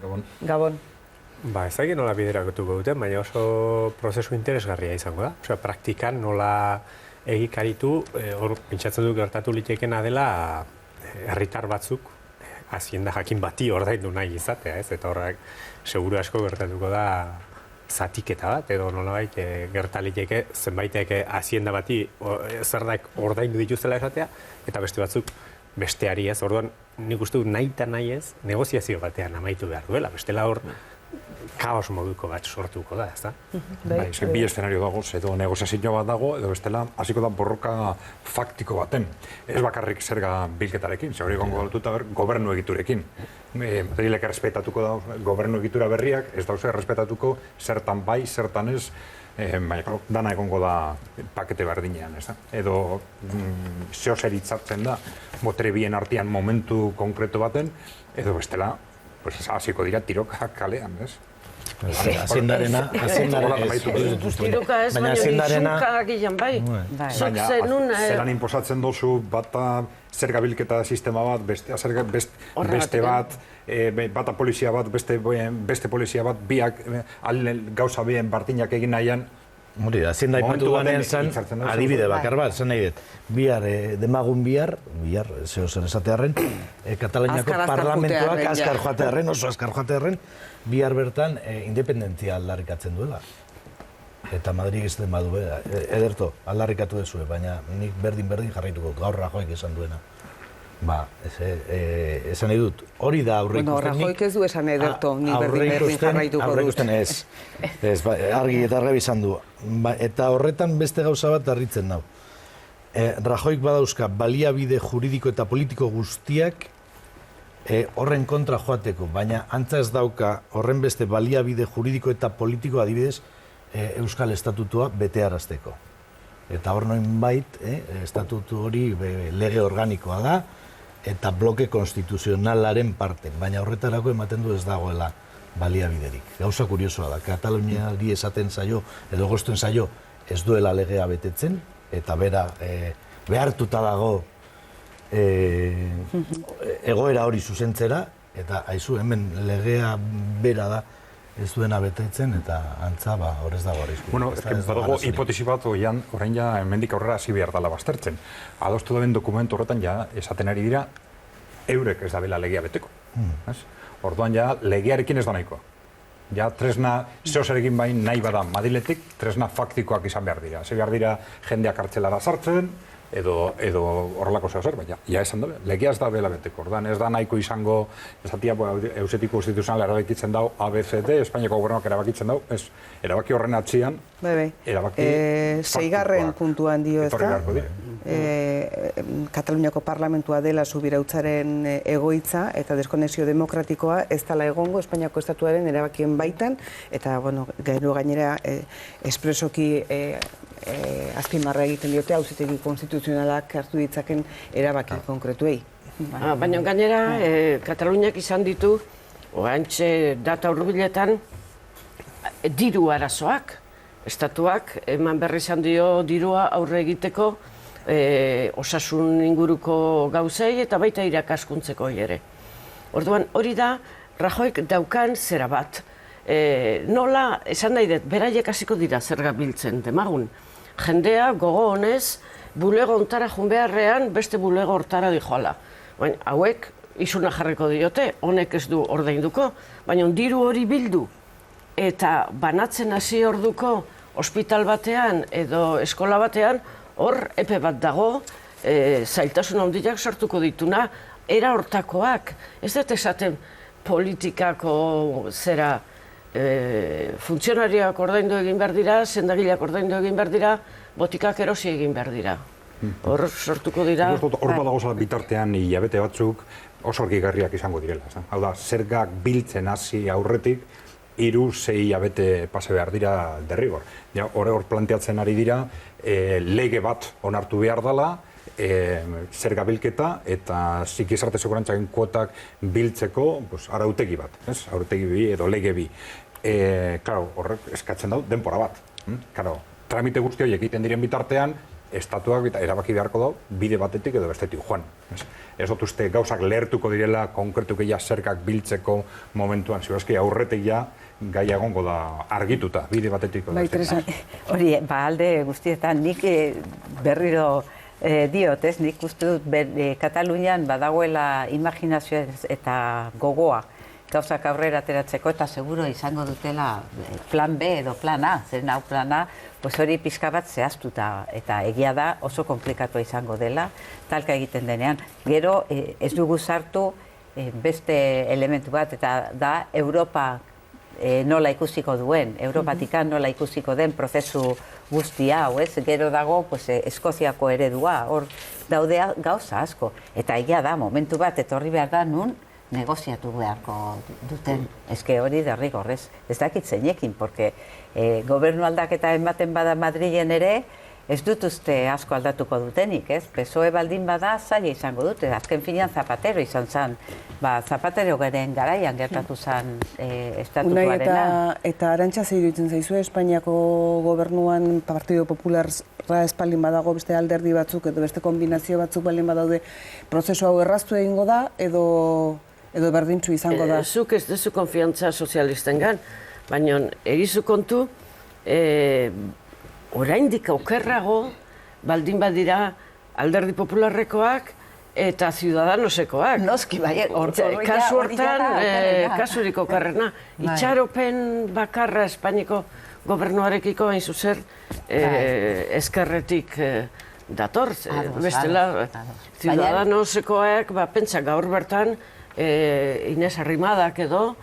Gabon. Gabon. Ez dakit nola bideratuko dute, baina oso prozesu interesgarria izango da. Osea, praktikan nola egikaritu, hor pentsatzen dut gertatu litekena dela herritar batzuk hazienda jakin bati ordaindu nahi izatea, ez? Eta horrek seguru asko gertatuko da zatiketa bat, edo nolabait gerta liteke zenbaitek hazienda bati zerdak ordaindu dituztela esatea, eta beste batzuk besteari ez. Orduan, nik uste dut nahi eta nahi ez, negoziazio batean amaitu behar duela. Bestela hor, kaos moduko bat sortuko da, ez da? Bi eszenario dago, edo negoziazio bat dago, edo bestela hasiko da borroka faktiko baten. Ez bakarrik zerga bilketarekin, hori gongo lotuta gobernu egiturekin. Madrilek errespetatuko da gobernu egitura berriak, ez dauze errespetatuko zertan bai, zertan ez, baina dana egongo da pakete berdinean, ez da? Edo zeo zer hitzartzen da, botere bien artean momentu konkretu baten, edo bestela, hasiko dira tirokak kalean, ez? Haziendarena... Tiroka ez, baina izuka agian bai. Baina, zelan inposatzen dozu bata zerga bilketa sistema bat, beste bat, bata polizia bat, beste polizia bat, biak gauza bien bartinak egin nahian. Hori da, zin da ipatu ganean zen, adibide bakar bat, zen nahi dut. Bihar, demagun bihar, zeo zer esatearen, Kataluniako parlamentuak azkar joatearen, oso azkar joatearen, bihar bertan independentzia aldarrikatzen duela. Eta Madrid ez den badu, ederto, aldarrikatu dezue, baina nik berdin jarraituko, gaur Rajoyk esan duena. Esan nahi dut, hori da aurreikusten. Rajoyk ez du esan ederto, ni berdin jarraituko dut. Aurreikusten ez, argi eta argi izan du. Eta horretan beste gauza bat harritzen nau. Rajoyk badauzka baliabide juridiko eta politiko guztiak horren kontra joateko, baina antza ez dauka horren beste baliabide juridiko eta politiko adibidez Euskal Estatutua betearazteko. Eta hor noinbait, estatutu hori lege organikoa da, eta bloke konstituzionalaren parte, baina horretarako ematen du ez dagoela baliabiderik. Gauza kuriosoa da, Kataluniari esaten zaio, edo goztuen zaio, ez duela legea betetzen, eta bera behartuta dago egoera hori zuzentzera, eta haizu hemen legea bera da, ez duena betetzen, eta antza, horrez dago arrizko. Bueno, badago hipotesi bat, orain ja, hemendik aurrera hasi behar dela baztertzen. Adostu daben dokumentu horretan, ja, esaten ari dira, eurek ez dabela legea beteko. Orduan, ja, legearekin ez da nahikoa. Ja, tresna, zeo zerekin bain nahi bada Madiletik, tresna faktikoak izan behar dira. Ze behar dira jendeak kartzelara sartzen, edo horrelako zeo zer, baina, ja esan dabe, legea ez da bela beteko. Ordan ez da nahiko izango, esatia, Eusetiko konstituzional erabakitzen dau, ABCD, Espainiako gobernuak erabakitzen dau, ez, erabaki horren atzian, erabaki seigarren puntuan dio ez da, Kataluniako parlamentua dela subirautzaren egoitza eta deskonexio demokratikoa ez dela egongo Espainiako estatuaren erabakien baitan, eta, gero gainera, espresoki azpimarra egiten diote, auzitegi konstituzionalak hartu ditzaken erabaki konkretuei. Baina gainera, Kataluniak izan ditu, oantxe data hurbiletan, diru arazoak. Estatuak eman berri izan dio dirua aurre egiteko osasun inguruko gauzei eta baita irakaskuntzeko ere. Orduan, hori da, Rajoyk daukan zera bat. Nola, esan nahi dut, beraiek hasiko dira zerga biltzen, demagun. Jendea gogo honez, bulego ontara jun beharrean beste bulego hortara dijoala. Baina hauek isuna jarriko diote, honek ez du ordainduko, baina diru hori bildu eta banatzen hasi orduko ospital batean edo eskola batean, hor epe bat dago, zailtasun handiak sortuko dituna, era hortakoak. Ez dut esaten politikako zera, funtzionariak ordaindu egin behar dira, sendagileak ordaindu egin behar dira, botikak erosi egin behar dira. Hor sortuko dira... Hor badago bitartean hilabete batzuk oso argigarriak izango direla. Hau da, zergak biltzen hasi aurretik, 3-6 hilabete pase behar dira derrigor. Hor planteatzen ari dira, lege bat onartu behar dela, zerga bilketa eta gizarte segurantzaren kuotak biltzeko arautegi bat, arautegi bi edo lege bi. Horrek eskatzen dut denpora bat. Tramite guzti horiek egiten diren bitartean, estatuak erabaki beharko da bide batetik edo bestetik joan. Ez dut uste gauzak lehertuko direla, konkretuke ja zerkak biltzeko momentuan, ziurazki aurretik ja gai egongo da argituta, bide batetik edo bestetik. Hori, alde guztietan nik berriro diot, ez? Nik uste dut Katalunian badagoela imaginazioa eta gogoa gauzak aurrera ateratzeko eta seguro izango dutela plan B edo plan A, zeren hau plan A, hori pixka bat zehaztuta eta egia da oso komplikatua izango dela, talka egiten denean. Gero ez dugu sartu beste elementu bat eta da Europa nola ikusiko duen, Europatikan nola ikusiko den prozesu guzti hau, ez? Gero dago Eskoziako eredua, hor daude gauza asko. Eta egia da, momentu bat etorri behar da nun negoziatu beharko duten. Eske hori derrigorrez. Ez dakit zeinekin, porque gobernu aldaketa ematen bada Madrilen ere, ez dut uste asko aldatuko dutenik, ez? PSOE baldin bada zaila izango dute. Azken finean Zapatero izan zen. Zapatero garen garaian gertatu zen estatutuarena. Eta Arantxa zer iruditzen zaizue, Espainiako gobernuan Partido Popularra espaldin badago beste alderdi batzuk edo beste kombinazio batzuk baldin badaude, prozesu hau erraztu egingo da edo berdintzu izango da? Zuk ez duzu konfiantza sozialistengan, baina egizu kontu, oraindik aukerrago baldin badira alderdi popularrekoak eta ciudadanosekoak. Noski, bai, kasu hortan, kasurik okerrena. Itxaropen bakarra Espainiko gobernuarekiko hain zuzer ezkerretik dator. Bestela, ciudadanosekoak, pentsa gaur bertan, Inés Arrimadak edo,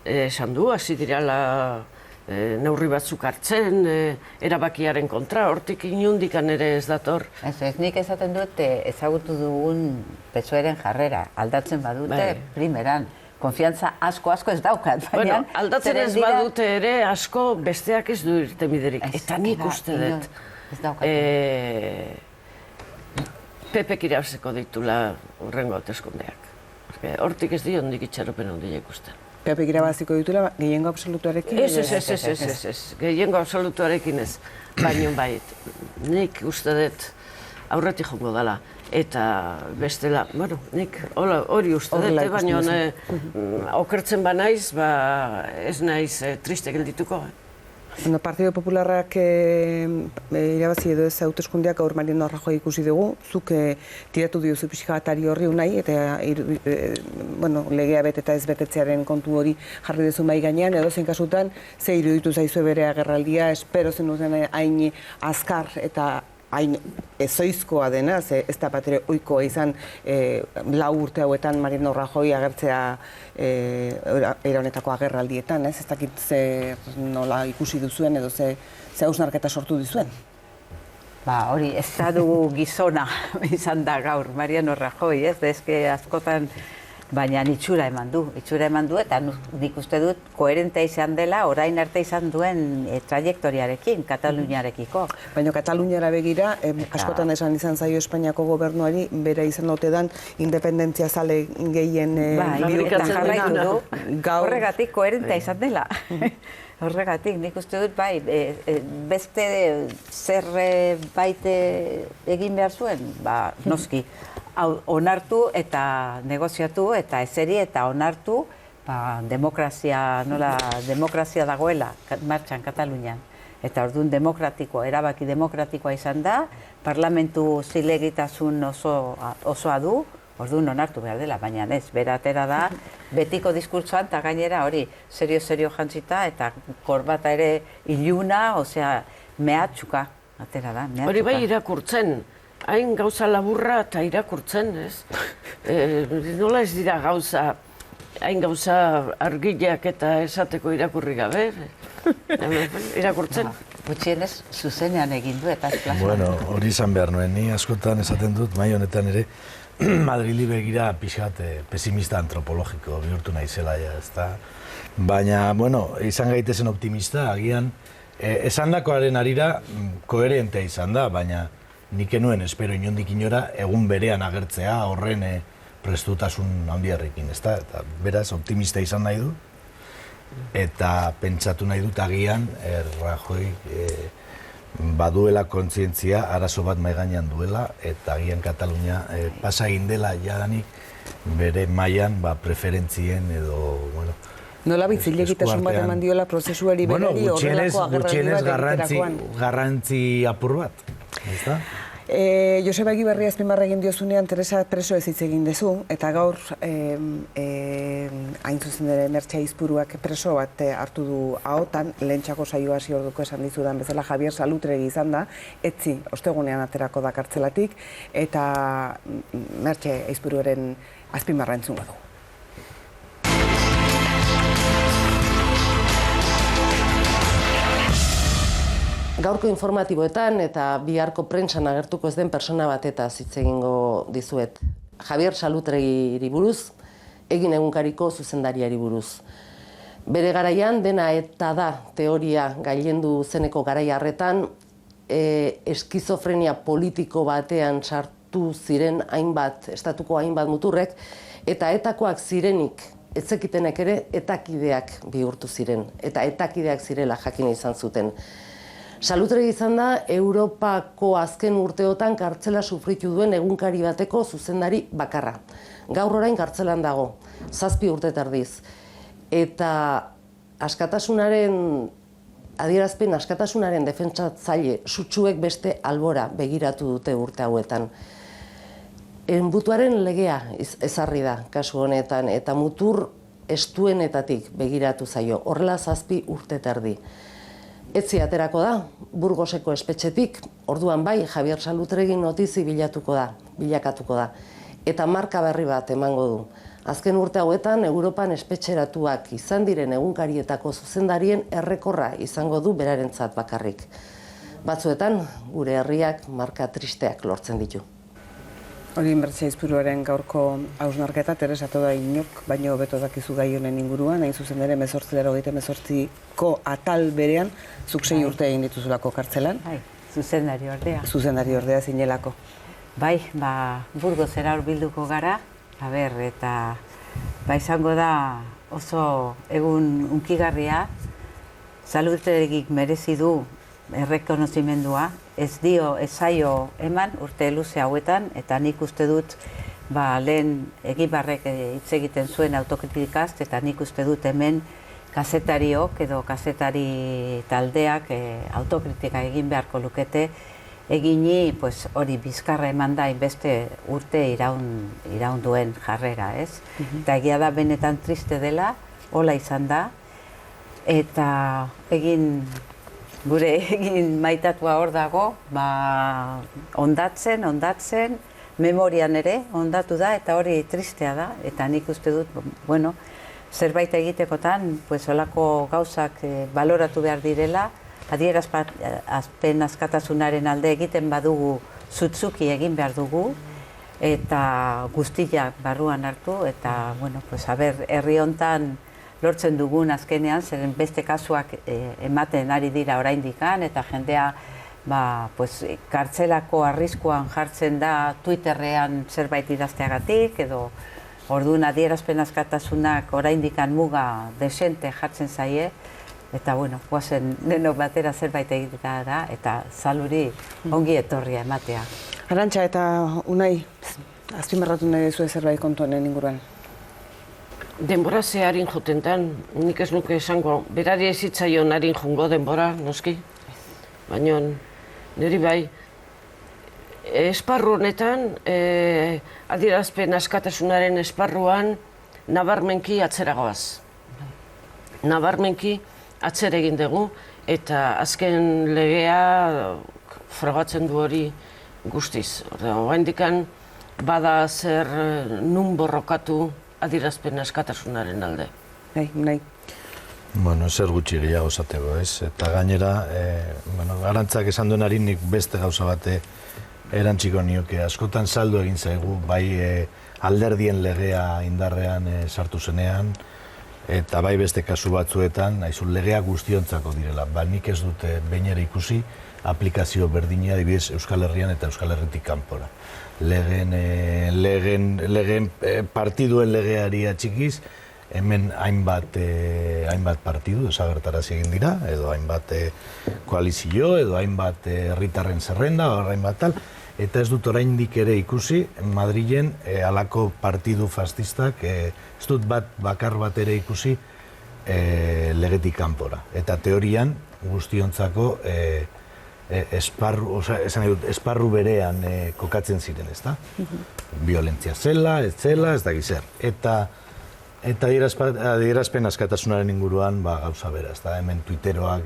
esan du, hasi dirala neurri batzuk hartzen, erabakiaren kontra, hortik inundikan ere ez dator. Ez, nik esaten dut ezagutu dugun PSOEren jarrera, aldatzen badute primeran. Konfiantza asko ez daukat, baina... Aldatzen ez badute ere asko besteak ez du irtenbiderik. Eta nik uste dut. Pepek irabazeko ditula hurrengo hauteskundeak. Hortik ez dio hondik itxaropen handia ikusten. Pepek irabaziko ditula gehiengo absolutuarekin? Ez, gehiengo absolutuarekin ez. Baina nik uste dut aurretik jongo dela. Eta bestela, nik hori uste dut, baina okertzen banaiz, ez naiz triste geldituko. Partido Popularrak irabazi edo ez hauteskundeak gaur Mariano Rajoy ikusi dugu, zuk tiratu diozu pixka bat ari horri unai, eta legea bete eta ez betetzearen kontu hori jarri duzu mai gainean, edo zein kasutan, ze iruditu zaizue bere agerraldia, espero zenuten hain azkar eta hain ezoizkoa dena, ez da bat ere ohikoa izan 4 urte hauetan Mariano Rajoy agertzea era honetako agerraldietan, ez dakit nola ikusi duzuen edo ze hausnarketa sortu duzuen. Hori, estatu gizona izan da gaur Mariano Rajoy, ez? Eske askotan, baina itxura eman du eta nik uste dut koherentea izan dela orain arte izan duen trajektoriarekin, Kataluniarekiko. Baina Kataluniara begira, askotan esan izan zaio Espainiako gobernuari, bera izan ote dan independentzia zale gehien bihurtzen jarraitu du, horregatik koherentea izan dela. Horregatik, nik uste dut, beste zerbait egin behar zuen, noski. Onartu eta negoziatu eta ezeri eta onartu demokrazia dagoela martxan Katalunian. Eta orduan erabaki demokratikoa izan da, parlamentu zilegitasun osoa du, orduan onartu behar dela, baina ez, beratera da, betiko diskurtsoan eta gainera hori serio jantzita eta korbata ere iluna, osea, mehatxuka, atera da, mehatxuka. Hori bai irakurtzen. Hain gauza laburra eta irakurtzen, ez? Nola ez dira hain gauza argileak eta esateko irakurri gabe? Irakurtzen. Gutxienez, zuzenean egin du eta esplazan. Bueno, hori izan behar nuen, ni askotan esaten dut, mai honetan ere, Madrili begira pixat pesimista antropologiko bihurtu naizela, ezta? Baina, izan gaitezen optimista, agian, esandakoaren arira koherentea izan da, baina nik enuen espero inondik inora egun berean agertzea horren prestutasun handiarrekin, ezta? Eta beraz optimista izan nahi du eta pentsatu nahi dut agian Rajoy baduela kontzientzia, arazo bat maigainan duela, eta agian Katalunia pasa egin dela jadanik bere mailan preferentzien edo, bueno, Nola bitzilekitasun bat eman diola prozesuari berari horrelako agerraldi bat egiterakoan? Garrantzi apur bat, ez da? Joseba Egibarri azpimarra egin diozunean Teresa preso ez hitz egin dezu, eta gaur hain zuzen ere Mertxe Aizpuruak preso bat hartu du ahotan, lehentxako saioa hasi orduko esan dizudan bezala Javier Salutregi izan da, etzi ostegunean aterako da kartzelatik, eta Mertxe Aizpuruaren azpimarra entzungo du. Gaurko informatiboetan eta biharko prentsan agertuko ez den persona batetaz hitz egingo dizuet. Javier Salutregiri buruz, Egin egunkariko zuzendariari buruz. Bere garaian dena eta da teoria gailendu zeneko garai harretan, eskizofrenia politiko batean sartu ziren estatuko hainbat muturrek, eta etakoak zirenik, etzekitenek ere etakideak bihurtu ziren, eta etakideak zirela jakin izan zuten. Salutregi izan da, Europako azken urteotan kartzela sufritu duen egunkari bateko zuzendari bakarra. Gaur orain kartzelan dago, 7 urte terdiz. Eta askatasunaren defentsatzaile sutsuek beste albora begiratu dute urte hauetan. Enbutuaren legea ezarri da kasu honetan, eta mutur estuenetatik begiratu zaio, horrela 7 urte terdi. Etzi aterako da, Burgoseko espetxetik, orduan bai Javier Salutregin notizi bilakatuko da, eta marka berri bat emango du. Azken urte hauetan, Europan espetxeratuak izan diren egunkarietako zuzendarien errekorra izango du berarentzat bakarrik. Batzuetan, gure herriak marka tristeak lortzen ditu. Hori Mertxe Aizpuruaren gaurko hausnarketa, Teresa da inok, baino hobeto dakizu gai honen inguruan, hain zuzen ere 1888ko atal berean, zuk 6 urte egin dituzulako kartzelan. Zuzendari ordea. Zuzendari ordea zinelako. Bai, Burgosera hurbilduko gara, eta izango da oso egun unkigarria, Salutregik merezi du errekonozimendua, ez zaio eman urte luze hauetan, eta nik uste dut lehen Egibarrek hitz egiten zuen autokritikaz, eta nik uste dut hemen kazetariok edo kazetari taldeak autokritika egin beharko lukete, egini hori bizkarra eman da inbeste urte iraun duen jarrera, ez? Eta egia da benetan triste dela, hola izan da, eta gure egin maitatua hor dago, ondatzen, memorian ere ondatu da, eta hori tristea da, eta nik uste dut, zerbait egitekotan, holako gauzak baloratu behar direla, adierazpen askatasunaren alde egiten badugu zutzuki egin behar dugu, eta guztiak barruan hartu, eta, herri hontan lortzen dugun azkenean, zeren beste kasuak ematen ari dira oraindikan, eta jendea kartzelako arriskuan jartzen da Twitterrean zerbait idazteagatik, edo orduan adierazpen askatasunak oraindikan muga desente jartzen zaie, eta guazen denok batera zerbait egitea da, eta Saluri ongi etorria ematea. Arantxa eta Unai, azpimarratu nahi duzu zerbait kontu honen inguruan? Denbora zeharin jotentan, nik ez nuke esango, berari ez hitzaion harin jungo denbora, noski. Baina, niri bai, esparru honetan, adierazpen askatasunaren esparruan, nabarmenki atzeragoaz. Nabarmenki atzera egin dugu, eta azken legea frogatzen du hori guztiz. Oraindikan bada zer nun borrokatu adierazpen askatasunaren alde. Nahi. Zer gutxi gehiago zateko, ez? Eta gainera, Arantzak esan duen nik beste gauza bate erantziko nioke. Askotan saldo egin zaigu, bai alderdien legea indarrean sartu zenean, eta bai beste kasu batzuetan, legea guztiontzako direla. Nik ez dute behin ere ikusi aplikazio berdina adibidez Euskal Herrian eta Euskal Herritik kanpora. Legeen partiduen legeari atxikiz, hemen hainbat partidu desagertarazi egin dira, edo hainbat koalizio, edo hainbat herritarren zerrenda, hainbat tal, eta ez dut oraindik ere ikusi Madrilen halako partidu fascistak, ez dut bakar bat ere ikusi legetik kanpora. Eta teorian guztiontzako esparru berean kokatzen ziren, ezta? Violentzia zela, ez zela, ez dakiz zer. Eta adierazpen askatasunaren inguruan gauza bera, ezta? Hemen Twitteroak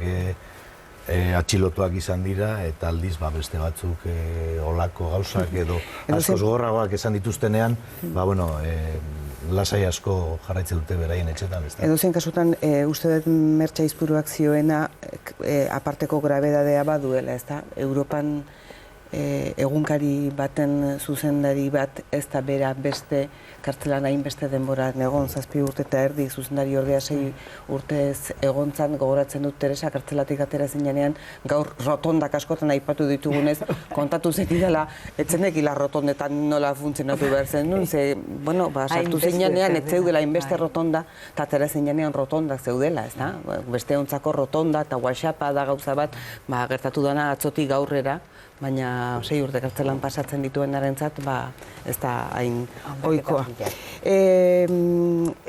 atxilotuak izan dira, eta aldiz beste batzuk olako gauzak edo askoz gogorragoak esan dituztenean, lasai asko jarraitzen dute beraien etxetan, ezta? Edozein kasutan, uste dut Mertxe Aizpuruak zioena aparteko grabedadea baduela, ezta? Europan egunkari baten zuzendari bat ez da bera beste kartzelan hainbeste denbora egon, 7 urte eta erdi, zuzendari ordea 6 urtez egontzan, gogoratzen dut Teresa kartzelatik atera zinean, gaur rotondak askotan aipatu ditugunez, kontatu zetidala, etzenekila rotondetan nola funtzionatu behar zen duen, sartu zinean ez zeudela hainbeste rotonda, eta atera zinean rotondak zeudela, ez da? Beste ontzako rotonda eta WhatsAppa da gauza bat, gertatu dana atzotik gaurrera, baina 6 urte kartzelan pasatzen dituenarentzat, ez da hain ohikoa.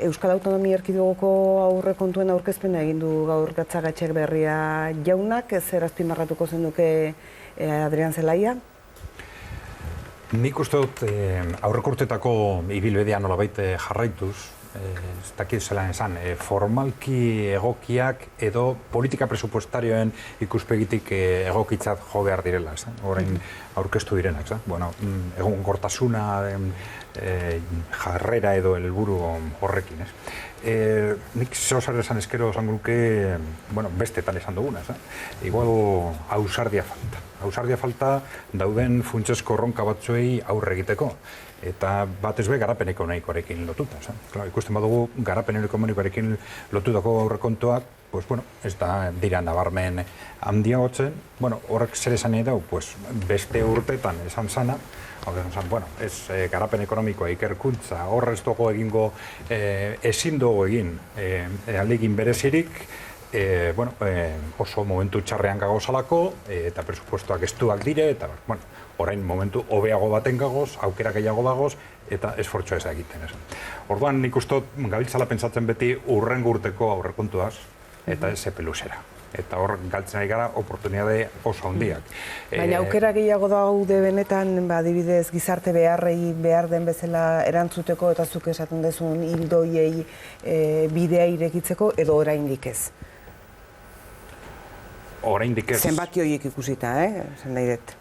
Euskal Autonomia Erkidegoko aurrekontuen aurkezpena egin du gaur Gatzagatxeberria jaunak, zer azpimarratuko zenuke Adrian Zelaia? Nik uste dut aurreko urtetako ibilbidea nolabait jarraituz, ez dakit zelan esan, formalki egokiak edo politika presupuestarioen ikuspegitik egokitzat jo behar direla, orain aurkeztu direnak, egonkortasuna, jarrera edo helburu horrekin, nik zeozar esan eskero esan nuke, bestetan esan duguna, igual ausardia falta. Ausardia falta dauden funtsesko erronka batzuei aurre egiteko. Eta batez be garapen ekonomikoarekin lotuta. Ikusten badugu garapen ekonomikoarekin lotutako aurrekontuak, ez da dira nabarmen handiagotzen. Horrek zer esan nahi dau, beste urtetan esan zana, ez garapen ekonomikoa ikerkuntza, horrez dugu egingo, ezin dugu egin aldegin berezirik, oso momentu txarrean gagozalako, eta presupuestoak estuak dire, eta orain momentu hobeago baten gagoz, aukera gehiago dagoz, eta esfortzoa ez egiten. Orduan nik uste gabiltzala pentsatzen beti urrengo urteko aurrekontuaz, eta ez epeluzera. Eta hor galtzen ari gara oportunitate oso handiak. Baina aukera gehiago daude benetan, adibidez gizarte beharrei behar den bezala erantzuteko, eta zuk esaten dezun hildoiei bidea irekitzeko, edo oraindik ez? Oraindik ez. Zenbaki horiek ikusita, esan nahi dut.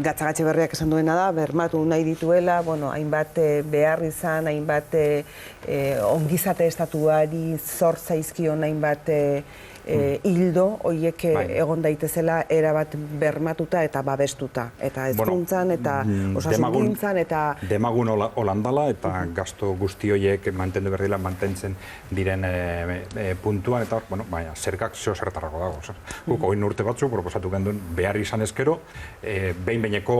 Gatzagatxeberriak esan duena da, bermatu nahi dituela, hainbat behar izan, hainbat ongizate estatuari zor zaizkion hainbat hildo, horiek egon daitezela erabat bermatuta eta babestuta. Eta hezkuntzan, eta osasungintzan, eta... Demagun holandala, eta gasto guzti horiek mantendu behar dela, mantentzen diren puntuan, eta zergak zeo zertarako dago. Guk oin urte batzu, proposatu genduen behar izan ezkero, behin-behineko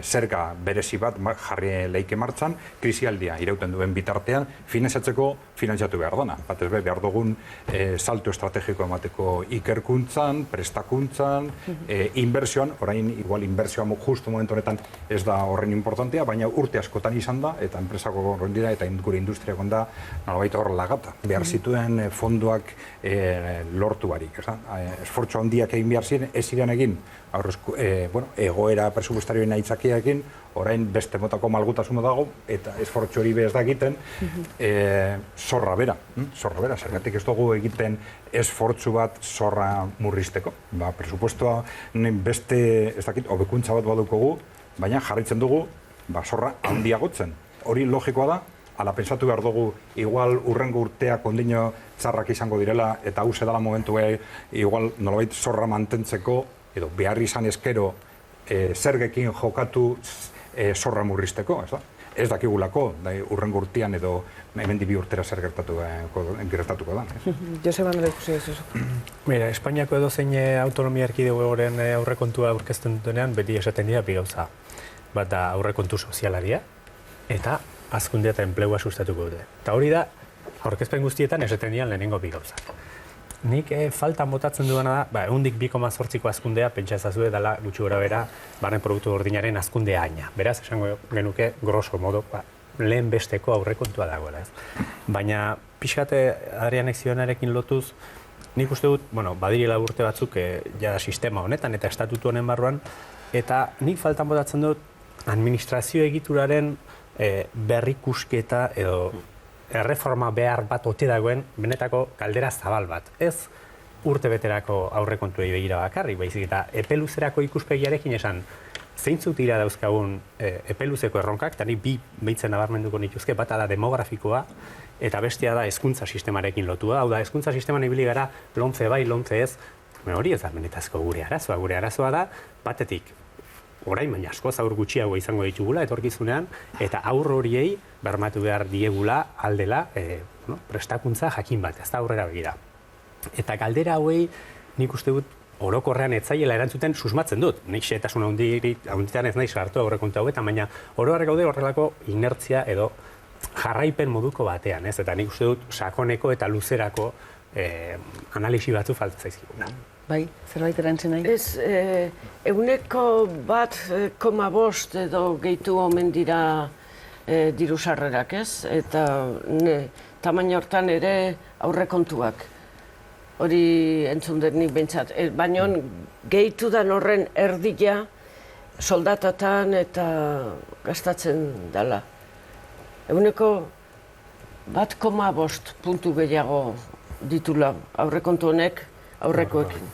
zerga berezi bat jarri leike martxan, krisialdia irauten duen bitartean, finanziatu behar dana. Batez behar dugun salto estrategiko emateko ikerkuntzan, prestakuntzan, inbertsioan, orain igual inbertsioa justu momentu honetan ez da horren importantea, baina urte askotan izan da, eta enpresako horren dira, eta gure industria gonda, nolabait hor lagata. Behar zituen fondoak lortu barik. Esfortzu handiak egin behar ziren, ez ziren egin, egoera presupuestarioen aitzakiaekin, orain beste motako malgutasuna dago, eta esfortzu hori bez da egiten, zorra bera, zergatik ez dugu egiten esfortzu bat zorra murrizteko. Presupuestoa beste, ez dakit, hobekuntza bat badukogu, baina jarraitzen dugu zorra handiagotzen. Hori logikoa da, ala pensatu behar dugu, igual urrengo urteak ondino txarrak izango direla, eta hau zedala momentu igual nolabait zorra mantentzeko, edo behar izan eskero zergekin jokatu zorra murrizteko, ez dakigulako, urrengo urtean edo hemendik 2 urtera zer gertatuko da. Joseba, nola ikusi ez oso? Mira, Espainiako edozein autonomia erkidegoaren aurrekontua aurkezten dutenean, beti esaten dira bi gauza. Bat da aurrekontu sozialaria, eta hazkundea eta enplegua sustatuko dute. Eta hori da, aurkezpen guztietan esaten dian lehenengo bi gauzak. Nik faltan botatzen duena da, ehundik 2,8ko hazkundea pentsa ezazue dela gutxi gorabehera barne produktu gordinaren hazkundea aina. Beraz, esango genuke grosso modo, lehen besteko aurrekontua dagoela, ez. Baina pixkate Adrianek zionarekin lotuz, nik uste dut, badirela urte batzuk ja sistema honetan eta estatutu honen barruan, eta nik faltan botatzen dut administrazio egituraren berrikusketa edo erreforma behar bat ote dagoen benetako galdera zabal bat. Ez urte beterako aurrekontuei begira bakarrik, baizik eta epe luzerako ikuspegiarekin esan zeintzuk dira dauzkagun epe luzeko erronkak, eta ni bi behitzen nabarmenduko nituzke, bata da demografikoa, eta bestea da hezkuntza sistemarekin lotua. Hau da, hezkuntza sisteman ibili gara lomce bai, lomce ez, hori ez da benetazko gure arazoa. Gure arazoa da, batetik, orain baina askoz aur gutxiago izango ditugula etorkizunean, eta aur horiei bermatu behar diegula aldela prestakuntza jakin bat, ez da aurrera begira. Eta galdera hauei nik uste dut orokorrean etzaiela erantzuten susmatzen dut. Nik xehetasun handitan ez nahi sartu aurrekontu hauetan, baina oro har gaude horrelako inertzia edo jarraipen moduko batean, ez? Eta nik uste dut sakoneko eta luzerako analisi batzu falta zaizkiguna. Bai, zerbait erantzen nahi? Ez, 1,5 edo gehitu omen dira diru sarrerak, ez? Eta tamaina hortan ere aurrekontuak. Hori entzun dut nik behintzat. Baina gehitu dan horren erdia soldatatan eta gastatzen dela. 1,5 puntu gehiago ditula aurrekontu honek aurrekoekin.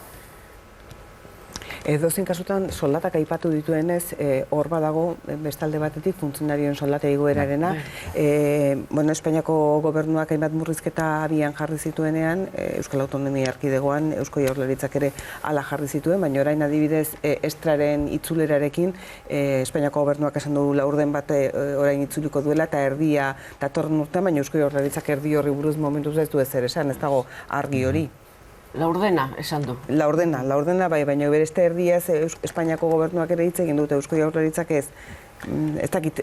Edozein kasutan soldatak aipatu dituenez, hor badago bestalde batetik funtzionarioen soldata igoerarena. Espainiako gobernuak hainbat murrizketa abian jarri zituenean, Euskal Autonomia Erkidegoan, Eusko Jaurlaritzak ere hala jarri zituen, baina orain adibidez estraren itzulerarekin, Espainiako gobernuak esan du laurden bat orain itzuliko duela eta erdia datorren urtean, baina Eusko Jaurlaritzak erdi horri buruz momentuz ez du ezer esan, ez dago argi hori. Laurdena, esan du. Laurdena bai, baina bereste erdiaz Espainiako gobernuak ere hitz egin dute, Eusko Jaurlaritzak ez dakit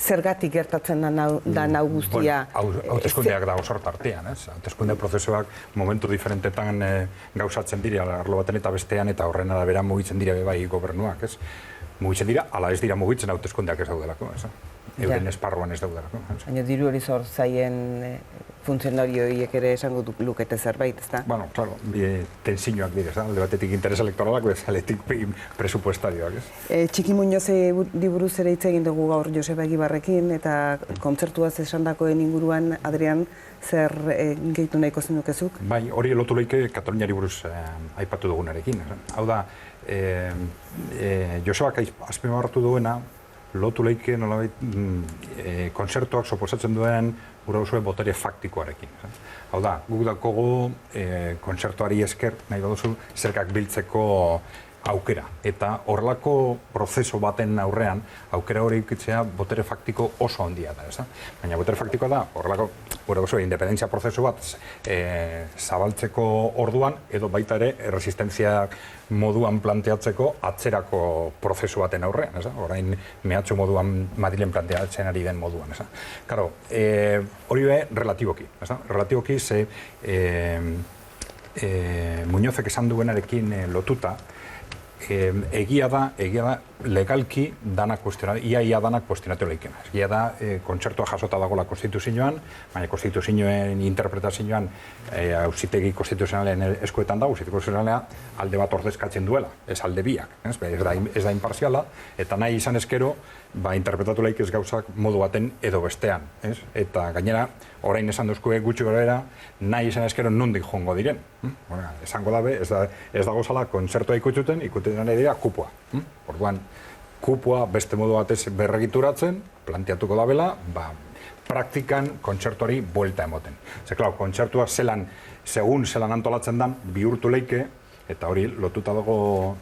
zergatik gertatzen da nau guztia. Hauteskundeak dago sort artean, ez? Hauteskunde prozesuak momentu diferentetan gauzatzen dira, arlo baten eta bestean, eta horren arabera mugitzen dira bai gobernuak, ez? Mugitzen dira, ala ez dira mugitzen hauteskundeak ez daudelako, ez? Euren esparruan ez daudelako. Baina diru hori zor zaien funtzionarioiek ere esango lukete zerbait, ezta? Bueno, claro, tensioak dira, alde batetik interes elektoralak, bezaletik presupuestarioak, ez? Txiki Muñozei buruz ere hitz egin dugu gaur Joseba Egibarrekin, eta kontzertuaz esandakoen inguruan, Adrian, zer gehitu nahiko zenukezuk? Bai, hori lotu leike Kataluniari buruz aipatu dugunarekin. Hau da, Josebak azpimarratu duena, lotu leike nolabait kontzertuak suposatzen duen gure osue botere faktikoarekin. Hau da, guk dakogu kontzertuari esker, nahi baduzu, zerkak biltzeko aukera. Eta horrelako prozeso baten aurrean, aukera hori ikitzea botere faktiko oso handia da. Baina botere faktikoa da, horrelako gure oso independentzia prozesu bat zabaltzeko orduan, edo baita ere erresistentzia moduan planteatzeko atzerako prozesu baten aurrean. Orain mehatxu moduan Madrilen planteatzen ari den moduan. Karo, hori be relatiboki. Relatiboki ze Muñozek esan duenarekin lotuta, egia da legalki danak kuestionatu, ia danak kuestionatu leikena. Egia da, kontzertua jasota dagoela konstituzioan, baina konstituzioen interpretazioan auzitegi konstituzionalen eskuetan da, auzitegi konstituzionalea alde bat ordezkatzen duela, ez alde biak, ez da imparziala, eta nahi izan eskero, interpretatu leik ez gauzak modu baten edo bestean, ez? Eta gainera, orain esan duzkue gutxi gorabehera, nahi izan eskero nondik jongo diren. Esango dabe, ez dago zala kontzertua ikutzuten nahi dira kupoa. Orduan, kupoa beste modu batez berregituratzen, planteatuko dabela, praktikan kontzertuari buelta emoten. Ze, klar, kontzertua segun zelan antolatzen dan, bihurtu leike, eta hori lotuta dago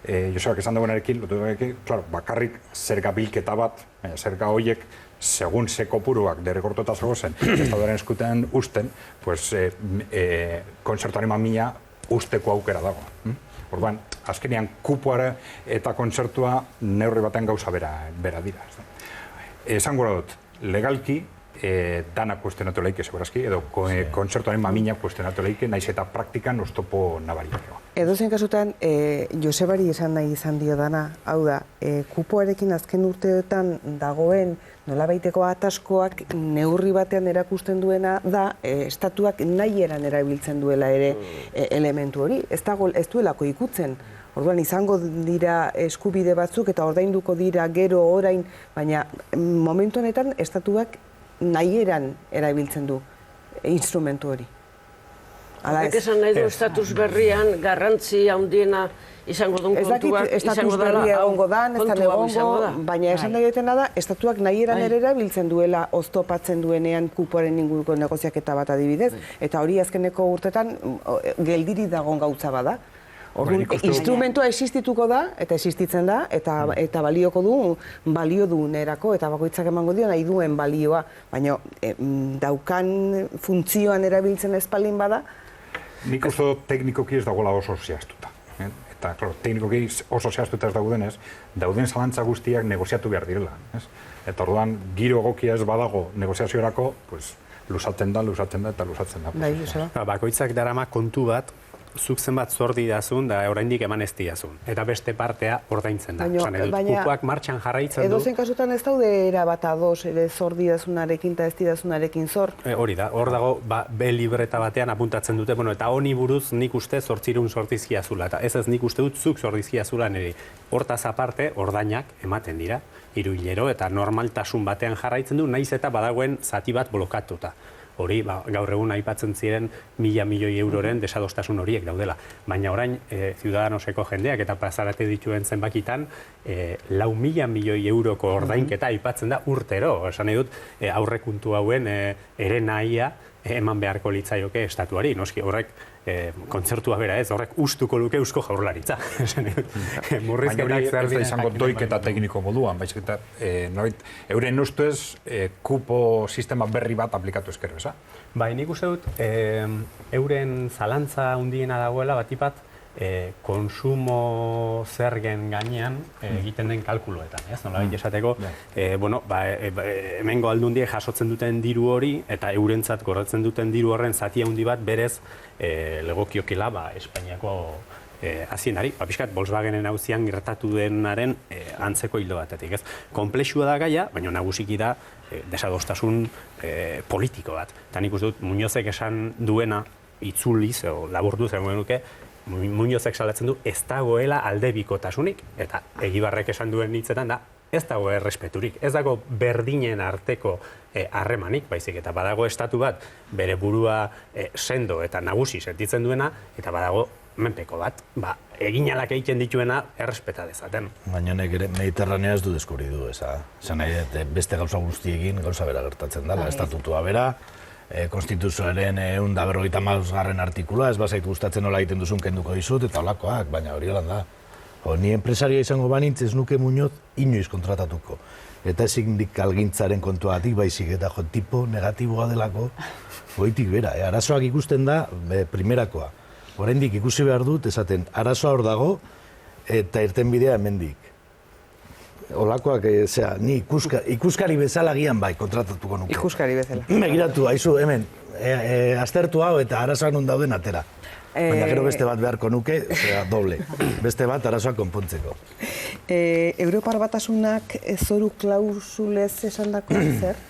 Josebak esan duenarekin, bakarrik zerga bilketa bat, zerga horiek, segun ze kopuruak derrekortu eta zegozen, estatuaren eskutean usten, kontzertuaren mamia usteko aukera dago. Orduan, azkenean kupoara eta kontzertua neurri batean gauza bera dira. Esan gora dut, legalki dana kuestionatu leike, segurazki, edo kontzertuaren mamina kuestionatu leike, naiz eta praktikan oztopo nabaria. Edozein kasutan, Josebari esan nahi izan dio dana, hau da, kupoarekin azken urteetan dagoen nolabaiteko ataskoak neurri batean erakusten duena da, estatuak nahi eran erabiltzen duela ere elementu hori. Ez duelako ikutzen. Orduan izango dira eskubide batzuk eta ordainduko dira gero orain, baina momentu honetan estatuak nahi eran erabiltzen du instrumentu hori. Horrek esan nahi du estatus berrian garrantzi handiena izango duen kontuak, estatus berria egongo dan, ez da egongo, baina esan nahi dutena da, estatuak nahi eran ere erabiltzen duela oztopatzen duenean kupoaren inguruko negoziaketa bat adibidez, eta hori azkeneko urtetan geldiri dagoen gautza bada. Instrumentua existituko da, eta existitzen da, eta balio du nerako, eta bakoitzak emango dio nahi duen balioa, baina daukan funtzioan erabiltzen espalin bada. Nik uste teknikoki ez dagoela oso zehaztuta. Eta, teknikoki oso zehaztuta ez daudenez, dauden zalantza guztiak negoziatu behar direla. Eta orduan, giro egokia ez badago negoziaziorako, luzatzen da. Bakoitzak darama kontu bat, zuk zenbat zor didazun da oraindik eman ez didazun. Eta beste partea ordaintzen da. Kupoak martxan jarraitzen du. Edozein kasutan ez daude erabat ados ere zor didazunarekin eta ez didazunarekin zor. Hori da, hor dago B libreta batean apuntatzen dute, eta honi buruz nik uste 800 sortizkiazula. Eta ez nik uste dut zuk sortizkiazula niri. Hortaz aparte, ordainak ematen dira, 3 hilero eta normaltasun batean jarraitzen du, naiz eta badagoen zati bat blokatuta. Hori, gaur egun aipatzen ziren 1.000 milioi euroren desadostasun horiek daudela. Baina orain, Ciudadanoseko jendeak eta plazarate dituen zenbakitan, 4.000 milioi euroko ordainketa aipatzen da urtero. Esan nahi dut, aurrekuntu hauen ere nahia eman beharko litzaioke estatuari. Noski, horrek kontzertua bera ez, horrek ustuko luke Eusko Jaurlaritza. Baina ez da izango doiketa tekniko moduan, baizik eta euren ustez kupo sistema berri bat aplikatu ezkero, eza? Bai, nik uste dut, euren zalantza handiena dagoela batipat konsumo zergen gainean egiten den kalkuloetan, ez? Nolabait esateko, hemengo aldundiek jasotzen duten diru hori eta eurentzat gorratzen duten diru horren zati handi bat berez legokiokela Espainiako haziendari, pixkat Volkswagenen auzian gertatu denaren antzeko hildo batetik, ez? Konplexua da gaia, baina nagusiki da desadostasun politiko bat. Eta nik uste dut, Muñozek esan duena itzuliz, laburduz egon nuke, Muñozek salatzen du ez dagoela aldebikotasunik, eta Egibarrek esan duen hitzetan da, ez dago errespeturik, ez dago berdinen arteko harremanik, baizik, eta badago estatu bat bere burua sendo eta nagusi sentitzen duena, eta badago menpeko bat, eginalak egiten dituena errespeta dezaten. Baina honek ere Mediterranea ez du deskubri du, esan nahi, beste gauza guztiekin gauza bera gertatzen dela, estatutua bera, Konstituzioaren 150. artikulua, ez bazait gustatzen nola egiten duzun kenduko dizut, eta holakoak, baina hori holan da. Ni enpresaria izango banintz ez nuke Muñoz inoiz kontratatuko. Eta sindikalgintzaren kontuatik baizik, eta tipo negatiboa delako, goitik bera. Arazoak ikusten da, primerakoa. Oraindik ikusi behar dut, esaten, arazoa hor dago, eta irtenbidea hemendik. Olakoak, ni ikuskari bezala gian bai, kontratatuko nuke. Ikuskari bezala. Begiratu, haizu, hemen, aztertu hau eta arazoak non dauden atera. Baina gero beste bat beharko nuke, doble. Beste bat arazoak konpontzeko. Europar Batasunak zoru klausulez esan dako zer?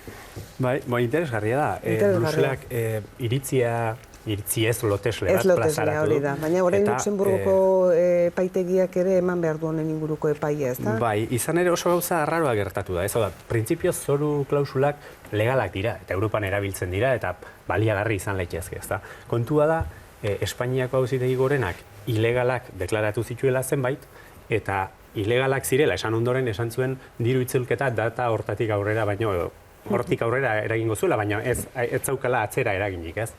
Bai, interesgarria da. Bruselak iritzi ez lotesle bat plazaratu. Hori da, baina orain Luxemburgoko epaitegiak ere eman behar du honen inguruko epaia, ez da? Bai, izan ere oso gauza arraroa gertatu da, ez da, printzipioz zoru klausulak legalak dira, eta Europan erabiltzen dira, eta baliagarri izan laitezke, ez da. Kontua da, Espainiako auzitegi gorenak ilegalak deklaratu zituela zenbait, eta ilegalak zirela, esan ondoren esan zuen diru itzulketa data hortatik aurrera, baino hortik aurrera eragingo zuela, baina ez zaukala atzera eraginik, ez?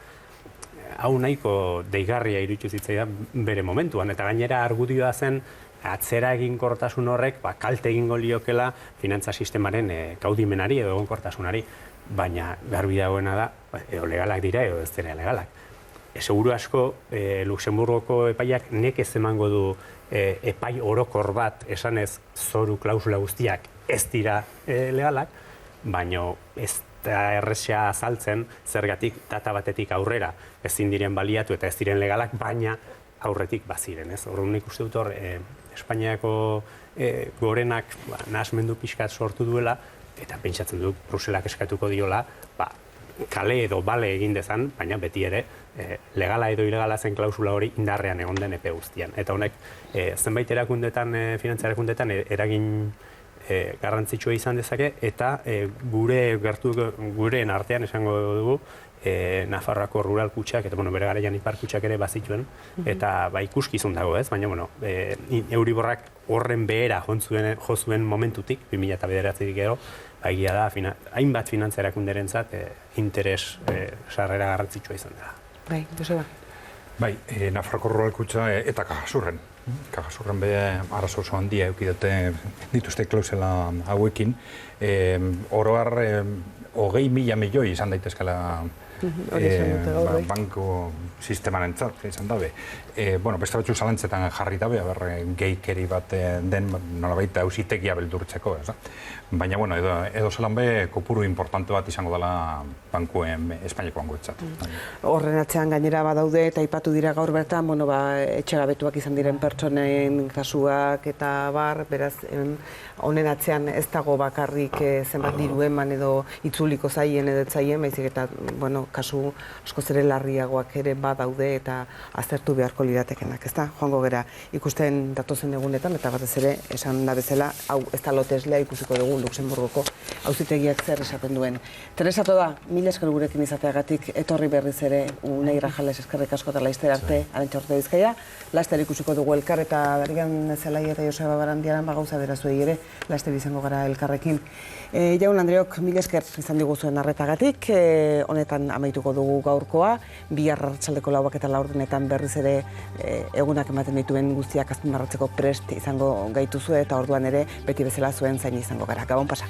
Hau nahiko deigarria iruditu zitzaidan bere momentuan, eta gainera argudioa zen atzera eginkortasun horrek kalte egingo liokela finantza sistemaren kaudimenari edo egonkortasunari, baina garbi dagoena da, legalak dira edo ez dira legalak. Seguru asko, Luxemburgoko epaiak nekez emango du epai orokor bat esanez zoru klausula guztiak ez dira legalak, baino ez da erresa azaltzen zergatik data batetik aurrera ezin diren baliatu eta ez diren legalak, baina aurretik baziren, ez? Orduan nik uste dut hor, Espainiako gorenak nahasmendu pixkat sortu duela, eta pentsatzen dut Bruselak eskatuko diola, kale edo bale egin dezan, baina beti ere legala edo ilegala zen klausula hori indarrean egon den epe guztian. Eta honek zenbait erakundetan, finantza erakundetan eragin garrantzitsua izan dezake, eta gureen artean esango dugu, Nafarroako rural kutxak, eta bere garaian ipar kutxak ere bazituen, eta ikuskizun dago, ez? Baina, Euriborrak horren behera jo zuen momentutik, 2009-tik gero, egia da, hainbat finantza erakunderentzat interes sarrera garrantzitsua izan dela. Bai, Joseba. Bai, Nafarroako rural kutxa eta Cajasurren. Cajasurren be arazo oso handia eduki dituzte klausela hauekin. Oroar 20.000 milioi izan daitezkela banko sistemarentzat izan dabe. Beste batzu zalantzetan jarri dabe, geikeri bat den nolabait auzitegia beldurtzeko, ez da? Baina, edo zelan be, kopuru importante bat izango dela Espainiako bankuetzat. Horren atzean gainera badaude eta aipatu dira gaur bertan, etxegabetuak izan diren pertsonen kasuak eta beraz, honen atzean ez dago bakarrik zenbat diru eman edo itzuliko zaien edo etzaien, baizik eta, kasu askoz ere larriagoak ere badaude eta aztertu beharko liratekenak, ezta? Joango gera ikusten datozen egunetan eta batez ere esan da bezala, hau ez da loteslea ikusiko dugu Luxemburgoko auzitegiak zer esaten duen. Teresato da, mila esker gurekin izateagatik etorri berriz ere Unai Grajales eskerrik asko eta laizter arte Arantxa Orte Bizkaia. Laster ikusiko dugu elkar eta Darian Zelai eta Joseba Barandiaran gauza berazuei ere laster izango gara elkarrekin. Jaun Andreok, mila esker izan diguzuen arretagatik, honetan amaituko dugu gaurkoa, bihar arratsaldeko 4 eta 4 berriz ere egunak ematen dituen guztiak azpimarratzeko prest izango gaituzue eta orduan ere beti bezala zuen zain izango gara. Gabon pasa.